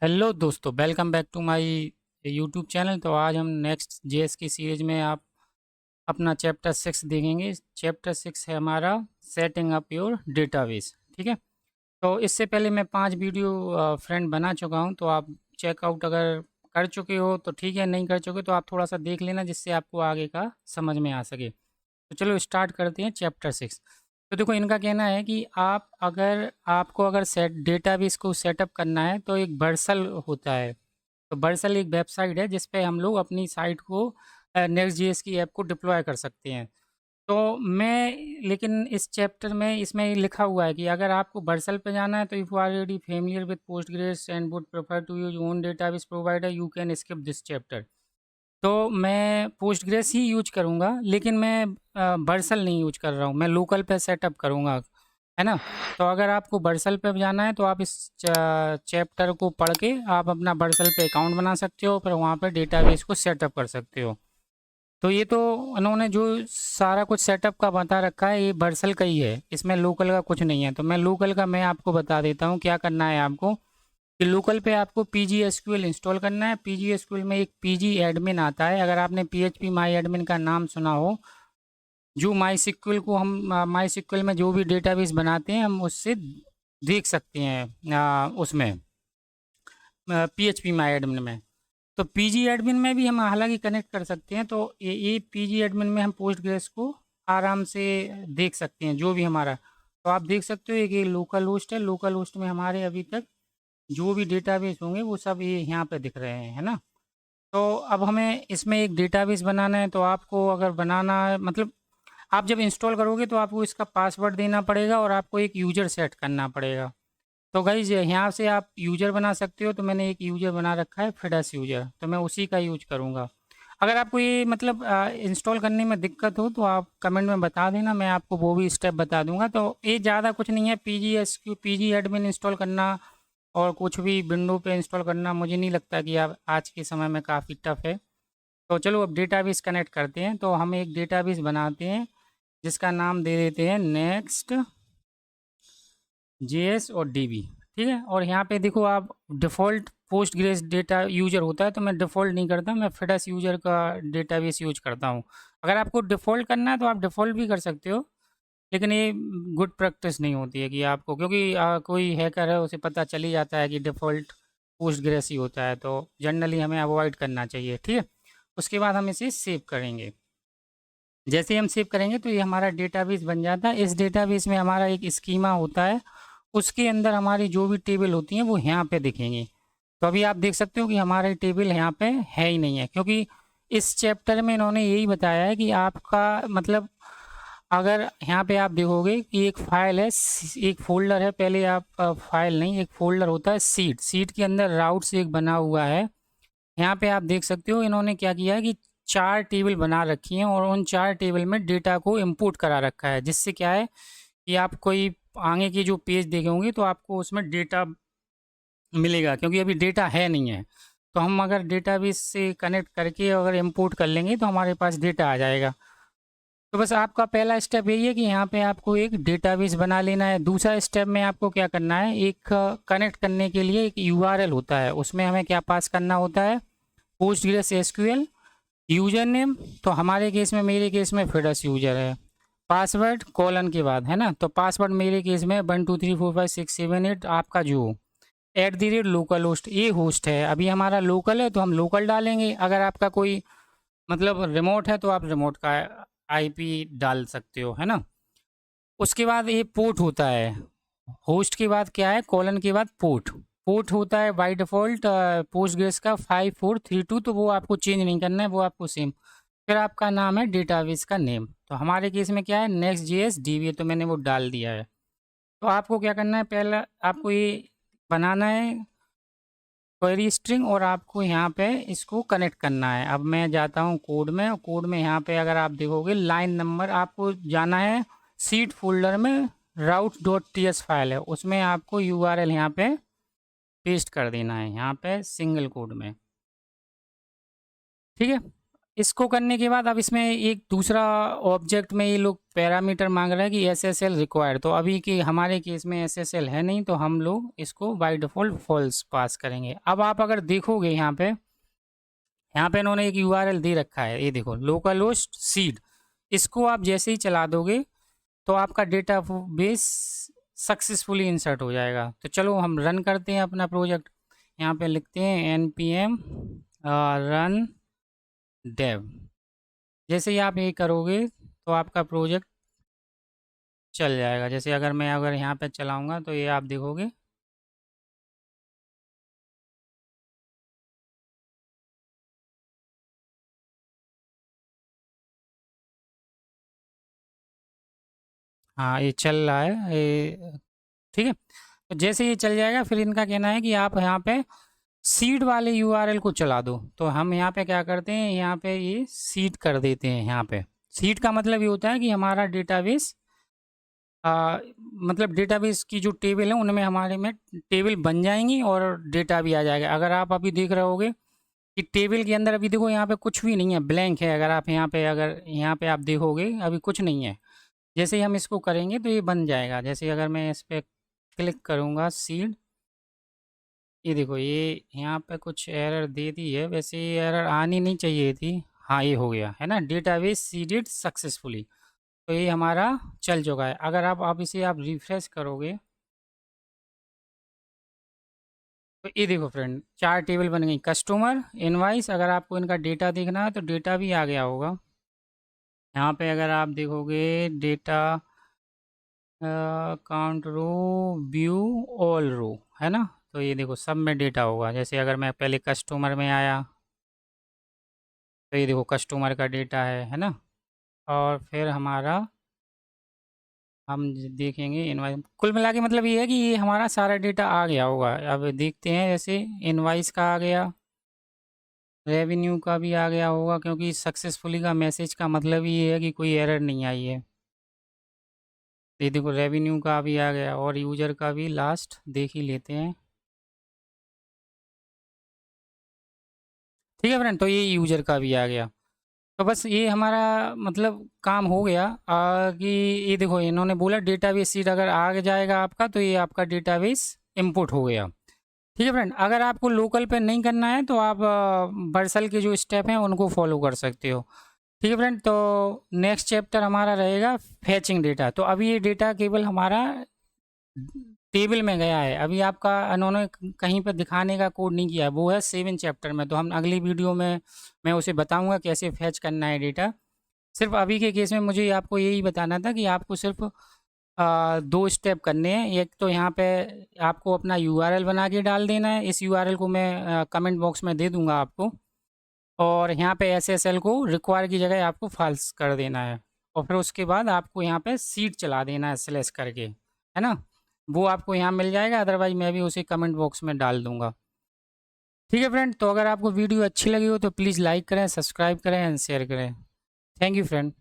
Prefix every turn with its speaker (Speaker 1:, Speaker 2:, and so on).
Speaker 1: Hello दोस्तों, welcome back to my YouTube channel. तो आज हम नेक्स्ट जेएस की सीरीज में आप अपना चैप्टर 6 देखेंगे। चैप्टर 6 है हमारा सेटिंग अप योर डेटाबेस। ठीक है। तो इससे पहले मैं 5 वीडियो फ्रेंड बना चुका हूं, तो आप चेकआउट अगर कर चुके हो तो ठीक है, नहीं कर चुके तो आप थोड़ा सा देख लेना जिससे आपको आगे का समझ में आ सके। तो चलो स्टार्ट करते हैं चैप्टर 6। तो देखो, इनका कहना है कि अगर सेट डेटाबेस को सेटअप करना है तो एक बर्सल होता है। तो बर्सल एक वेबसाइट है जिस पे हम लोग अपनी साइट को नेक्स्ट जेएस की ऐप को डिप्लॉय कर सकते हैं। तो मैं लेकिन इस चैप्टर में इसमें लिखा हुआ है कि अगर आपको बर्सल पे जाना है तो if you are already familiar with Postgres and would prefer to use own database provider you can skip this chapter. तो मैं पोस्टग्रेस ही यूज करूँगा, लेकिन मैं बर्सल नहीं यूज कर रहा हूँ, मैं लोकल पे सेटअप करूँगा, है ना। तो अगर आपको बर्सल पे जाना है तो आप इस चैप्टर को पढ़ के आप अपना बर्सल पे अकाउंट बना सकते हो, फिर वहाँ पे डेटाबेस को सेटअप कर सकते हो। तो ये तो उन्होंने जो सारा कुछ सेटअप का बता रखा है ये बर्सल का ही है, इसमें लोकल का कुछ नहीं है। तो मैं लोकल का मैं आपको बता देता हूँ क्या करना है आपको। कि लोकल पे आपको पीजी एसक्यूएल इंस्टॉल करना है। पीजी एसक्यूएल में एक पीजी एडमिन आता है, अगर आपने पीएचपी माई एडमिन का नाम सुना हो। जो माई सिक्वल को हम माई सिक्वल में जो भी डेटाबेस बनाते हैं हम उससे देख सकते हैं उसमें पीएचपी माई एडमिन में। तो पीजी एडमिन में भी हम हालांकि कनेक्ट कर सकते हैं। तो ये पीजी एडमिन में हम पोस्ट ग्रेस को आराम से देख सकते हैं जो भी हमारा। तो आप देख सकते हो कि लोकल होस्ट है, लोकल होस्ट में हमारे अभी तक जो भी डेटाबेस होंगे वो सब ये यहाँ पे दिख रहे हैं, है ना। तो अब हमें इसमें एक डेटाबेस बनाना है। तो आपको अगर बनाना है मतलब आप जब इंस्टॉल करोगे तो आपको इसका पासवर्ड देना पड़ेगा और आपको एक यूज़र सेट करना पड़ेगा। तो गाइज यहाँ से आप यूज़र बना सकते हो। तो मैंने एक यूज़र बना रखा है फिडस यूज़र, तो मैं उसी का यूज करूँगा। अगर आपको ये मतलब इंस्टॉल करने में दिक्कत हो तो आप कमेंट में बता देना, मैं आपको वो भी स्टेप बता दूंगा। तो ये ज़्यादा कुछ नहीं है, पीजी एडमिन इंस्टॉल करना और कुछ भी विंडो पे इंस्टॉल करना मुझे नहीं लगता कि आप आज के समय में काफ़ी टफ है। तो चलो अब डेटाबेस कनेक्ट करते हैं। तो हम एक डेटाबेस बनाते हैं जिसका नाम दे देते हैं नेक्स्ट जेएस और डीबी। ठीक है। और यहाँ पे देखो आप default post grace data user होता है, तो मैं डिफ़ॉल्ट नहीं करता, मैं फिडस यूजर का डेटाबेस यूज करता हूँ। अगर आपको डिफ़ॉल्ट करना है तो आप डिफ़ॉल्ट भी कर सकते हो, लेकिन ये गुड प्रैक्टिस नहीं होती है कि आपको, क्योंकि कोई हैकर है उसे पता चल ही जाता है कि डिफ़ॉल्ट पोस्ट ग्रेस ही होता है, तो जनरली हमें अवॉइड करना चाहिए। ठीक है। उसके बाद हम इसे सेव करेंगे। जैसे ही हम सेव करेंगे तो ये हमारा डेटाबेस बन जाता है। इस डेटाबेस में हमारा एक स्कीमा होता है, उसके अंदर हमारी जो भी टेबल होती हैं वो यहाँ पे दिखेंगी। तो अभी आप देख सकते हो कि हमारे टेबल यहाँ पे है ही नहीं है, क्योंकि इस चैप्टर में इन्होंने यही बताया है कि आपका मतलब अगर यहाँ पे आप देखोगे कि एक फाइल है, एक फोल्डर है। पहले आप फाइल नहीं, एक फोल्डर होता है सीट, सीट के अंदर राउट्स एक बना हुआ है। यहाँ पे आप देख सकते हो इन्होंने क्या किया है कि 4 टेबल बना रखी हैं और उन 4 टेबल में डेटा को इंपोर्ट करा रखा है, जिससे क्या है कि आप कोई आगे की जो पेज देखेंगे तो आपको उसमें डेटा मिलेगा, क्योंकि अभी डेटा है नहीं है। तो हम अगर डेटाबेस से कनेक्ट करके अगर इंपोर्ट कर लेंगे तो हमारे पास डेटा आ जाएगा। तो बस आपका पहला स्टेप यही है कि यहाँ पे आपको एक डेटाबेस बना लेना है। दूसरा स्टेप में आपको क्या करना है, एक कनेक्ट करने के लिए एक यूआरएल होता है, उसमें हमें क्या पास करना होता है, पोस्टग्रेस एसक्यूएल यूजर नेम। तो हमारे केस में, मेरे केस में फिडस यूजर है। पासवर्ड कॉलन के बाद, है ना। तो पासवर्ड मेरे केस में 1234567 आपका जो @लोकल होस्ट, ये होस्ट है। अभी हमारा लोकल है तो हम लोकल डालेंगे। अगर आपका कोई मतलब रिमोट है तो आप रिमोट का आईपी डाल सकते हो, है ना। उसके बाद ये पोर्ट होता है। होस्ट के बाद क्या है, कॉलन के बाद पोर्ट। पोर्ट होता है बाय डिफ़ॉल्ट पोस्टग्रेस का 5432, तो वो आपको चेंज नहीं करना है, वो आपको सेम। फिर आपका नाम है डेटाबेस का नेम। तो हमारे केस में क्या है, नेक्स्ट जेएस डीबी, तो मैंने वो डाल दिया है। तो आपको क्या करना है, पहला आपको ये बनाना है क्वेरी स्ट्रिंग और आपको यहाँ पे इसको कनेक्ट करना है। अब मैं जाता हूँ कोड में, और कोड में यहाँ पे अगर आप देखोगे लाइन नंबर, आपको जाना है सीट फोल्डर में, routes.ts फाइल है, उसमें आपको यूआरएल यहाँ पे पेस्ट कर देना है, यहाँ पे सिंगल कोड में। ठीक है। इसको करने के बाद अब इसमें एक दूसरा ऑब्जेक्ट में ये लोग पैरामीटर मांग रहा है कि SSL रिक्वायर्ड, तो अभी कि हमारे केस में SSL है नहीं, तो हम लोग इसको बाय डिफ़ॉल्ट फॉल्स पास करेंगे। अब आप अगर देखोगे यहाँ पे इन्होंने एक URL दे रखा है, ये देखो लोकल होस्ट सीड। इसको आप जैसे ही चला दोगे तो आपका डेटा बेस सक्सेसफुली इंसर्ट हो जाएगा। तो चलो हम रन करते हैं अपना प्रोजेक्ट। यहाँ पे लिखते हैं npm रन डेव। जैसे ही आप ये करोगे तो आपका प्रोजेक्ट चल जाएगा। जैसे अगर यहाँ पे चलाऊँगा तो ये आप देखोगे हाँ, ये चल रहा है ये, ठीक है। तो जैसे ये चल जाएगा फिर इनका कहना है कि आप यहाँ पे सीड वाले URL को चला दो। तो हम यहाँ पे क्या करते हैं, यहाँ पे ये सीड कर देते हैं। यहाँ पे सीड का मतलब ये होता है कि हमारा डेटाबेस मतलब डेटाबेस की जो टेबल है उनमें हमारे में टेबल बन जाएंगी और डेटा भी आ जाएगा। अगर आप अभी देख रहे होगे कि टेबल के अंदर अभी देखो यहाँ पे कुछ भी नहीं है, ब्लैंक है। अगर यहाँ पे आप देखोगे अभी कुछ नहीं है। जैसे ही हम इसको करेंगे तो ये बन जाएगा। जैसे अगर मैं इस पर क्लिक करूँगा सीड, ये देखो ये यहाँ पे कुछ एरर दे दी है, वैसे ये एरर आनी नहीं चाहिए थी। हाँ, ये हो गया है ना, डेटाबेस सीडेड सक्सेसफुली। तो ये हमारा चल चुका है। अगर आप इसे आप रिफ्रेश करोगे तो ये देखो फ्रेंड 4 टेबल बन गई, कस्टमर, इनवाइस। अगर आपको इनका डेटा देखना है तो डेटा भी आ गया होगा। यहाँ पे अगर आप देखोगे डेटा काउंट रो, व्यू, ऑल रो, है ना। तो ये देखो सब में डेटा होगा। जैसे अगर मैं पहले कस्टमर में आया तो ये देखो कस्टमर का डेटा है ना। और फिर हमारा हम देखेंगे इनवाइस, कुल मिला के मतलब ये है कि ये हमारा सारा डेटा आ गया होगा। अब देखते हैं, जैसे इनवाइस का आ गया, रेवेन्यू का भी आ गया होगा, क्योंकि सक्सेसफुली का मैसेज का मतलब ये है कि कोई एरर नहीं आई है। ये देखो रेवेन्यू का भी आ गया और यूज़र का भी लास्ट देख ही लेते हैं। ठीक है फ्रेंड, तो ये यूज़र का भी आ गया। तो बस ये हमारा मतलब काम हो गया। कि ये देखो इन्होंने बोला डेटाबेस सीड अगर आ जाएगा आपका तो ये आपका डेटाबेस इंपोर्ट हो गया। ठीक है फ्रेंड, अगर आपको लोकल पे नहीं करना है तो आप बर्सल के जो स्टेप हैं उनको फॉलो कर सकते हो। ठीक है फ्रेंड, तो नेक्स्ट चैप्टर हमारा रहेगा फैचिंग डेटा। तो अभी ये डेटा केवल हमारा टेबल में गया है, अभी आपका उन्होंने कहीं पर दिखाने का कोड नहीं किया है, वो है 7 चैप्टर में। तो हम अगली वीडियो में मैं उसे बताऊंगा कैसे फैच करना है डेटा। सिर्फ अभी के केस में मुझे आपको यही बताना था कि आपको सिर्फ 2 स्टेप करने हैं। एक तो यहाँ पे आपको अपना URL बना के डाल देना है, इस URL को मैं कमेंट बॉक्स में दे दूंगा आपको। और यहाँ पे SSL को रिक्वायर की जगह आपको फाल्स कर देना है। और फिर उसके बाद आपको यहाँ पे सीड चला देना है स्लैश करके, है ना। वो आपको यहाँ मिल जाएगा, अदरवाइज मैं भी उसे कमेंट बॉक्स में डाल दूंगा। ठीक है फ्रेंड, तो अगर आपको वीडियो अच्छी लगी हो तो प्लीज़ लाइक करें, सब्सक्राइब करें एंड शेयर करें। Thank you friend.